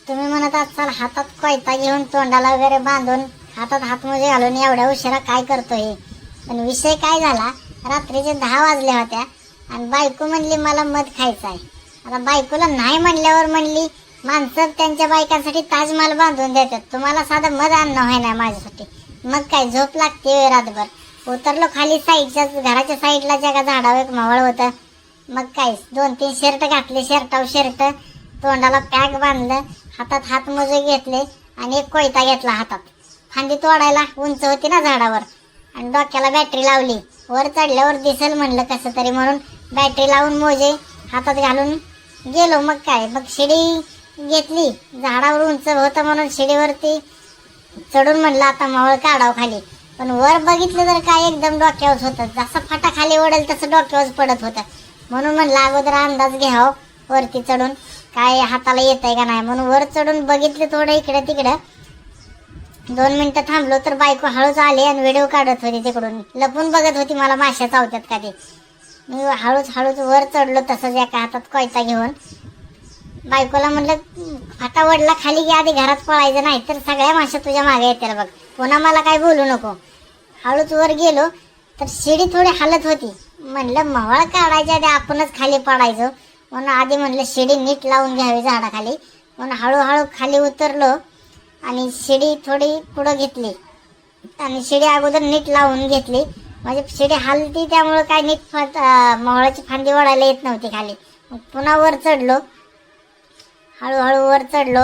तुम्ही म्हणत असाल हातात कोयता घेऊन तोंडाला वगैरे बांधून हातात हातमोजे घालून एवढ्या उशिरा काय करतोय, पण विषय काय झाला, रात्रीचे 10 वाजल्या होत्या आणि बायको म्हणली मला मध खायचा आहे. आता बायकोला नाही म्हणल्यावर म्हणली माणसं त्यांच्या बायकांसाठी ताजमहल बांधून देतात, तुम्हाला साधं मध आणणं व्हाय नाही माझ्यासाठी. मग काय झोप लागते रातभर. उतरलो खाली साईडच्याच घराच्या साईडला जगा झाडावर एक मावळ होतं. मग काय 2-3 शर्ट घातले, शर्टावर शर्ट, तोंडाला पॅक बांधलं, हातात हातमोजे घेतले आणि एक कोयता घेतला हातात. फांदी तोडायला उंच होती ना झाडावर आणि डोक्याला बॅटरी लावली. वर चढल्यावर दिसेल म्हणलं कसं तरी म्हणून बॅटरी लावून मोजे हातात घालून गेलो. मग काय, मग शिडी घेतली, झाडावर उंच होतं म्हणून शिडीवरती चढून म्हणलं आता मावळ काढाव खाली. पण वर बघितलं तर काय एकदम डोक्यावर होतं, जसा फाटा खाली ओढेल तसं डोक्यावर पडत होतं. म्हणून म्हणलं अगोदर अंदाज घ्याव वरती चढून काय हाताला येत आहे का नाही. म्हणून वर चढून बघितलं थोडं इकडे तिकडं. 2 मिनिटं थांबलो तर बायको हळूच आली आणि व्हिडिओ काढत होती, तिकडून लपून बघत होती मला माश्या चावतात का ते. मी हळूच वर चढलो तसंच एका हातात कोयता घेऊन. बायकोला म्हणलं फाटा वडला खाली घ्या, आधी घरात पळायचं नाही तर सगळ्या माश्या तुझ्या मागे येतील बघ, पुन्हा मला काय बोलू नको. हळूच वर गेलो तर शिडी थोडी हालत होती. म्हणलं मावळ काढायच्या आधी आपणच खाली पडायचो, म्हणून आधी म्हणलं शिडी नीट लावून घ्यावी झाडाखाली. म्हणून हळूहळू खाली उतरलो आणि शिडी थोडी पुढं घेतली आणि शिडी अगोदर नीट लावून घेतली. म्हणजे शिडी हलती त्यामुळं काय नीट मावळाची फांदी ओढायला येत नव्हती खाली. मग पुन्हा वर चढलो, हळूहळू वर चढलो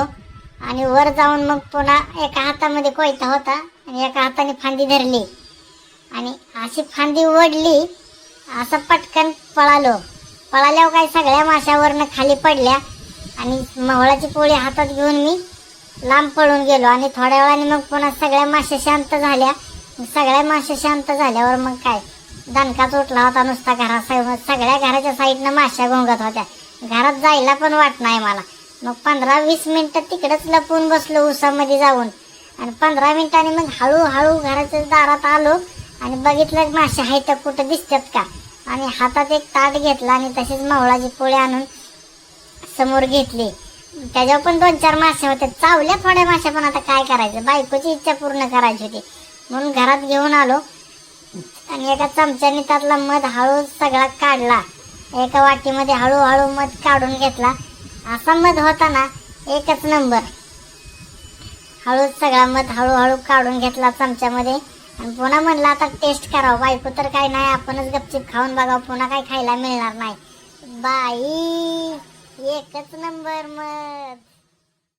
आणि वर जाऊन मग पुन्हा एका हातामध्ये कोयता होता आणि एका हाताने फांदी धरली आणि अशी फांदी ओढली. असं पटकन पळाल्यावर काय सगळ्या माशावरनं खाली पडल्या आणि मावळाची पोळी हातात घेऊन मी लांब पळून गेलो. आणि थोड्या वेळाने मग पुन्हा सगळ्या माश्या शांत झाल्या. सगळ्या माश्या शांत झाल्यावर मग काय दणकाच उठला होता नुसता सगळ्या घराच्या साईडनं माश्या घोंगत होत्या. घरात जायला पण वाट नाही मला. मग 15-20 मिनिटं तिकडेच लपून बसलो उसामध्ये जाऊन आणि 15 मिनिटांनी मग हळूहळू घराच्या दारात आलो आणि बघितलं माश्या आहेत तर कुठं दिसतात का. आणि हातात एक ताट घेतला आणि तशीच मावळाची पोळी आणून समोर घेतली. त्याच्यावर पण 2-4 माश्या होत्या, चावल्या थोड्या माश्या, पण आता काय करायचं, बायकोची इच्छा पूर्ण करायची होती म्हणून घरात घेऊन आलो. आणि एका चमच्याने त्यातला मध हळू सगळा काढला. एका वाटीमध्ये हळूहळू मध काढून घेतला. असा मध होता ना एकच नंबर. हळूच सगळा मध हळूहळू काढून घेतला चमच्यामध्ये आणि पुन्हा म्हणलं आता टेस्ट करावं. बायको तर काय नाही, आपणच गपचिप खाऊन बघावं, पुन्हा काही खायला मिळणार नाही. बाई एकच नंबर मध.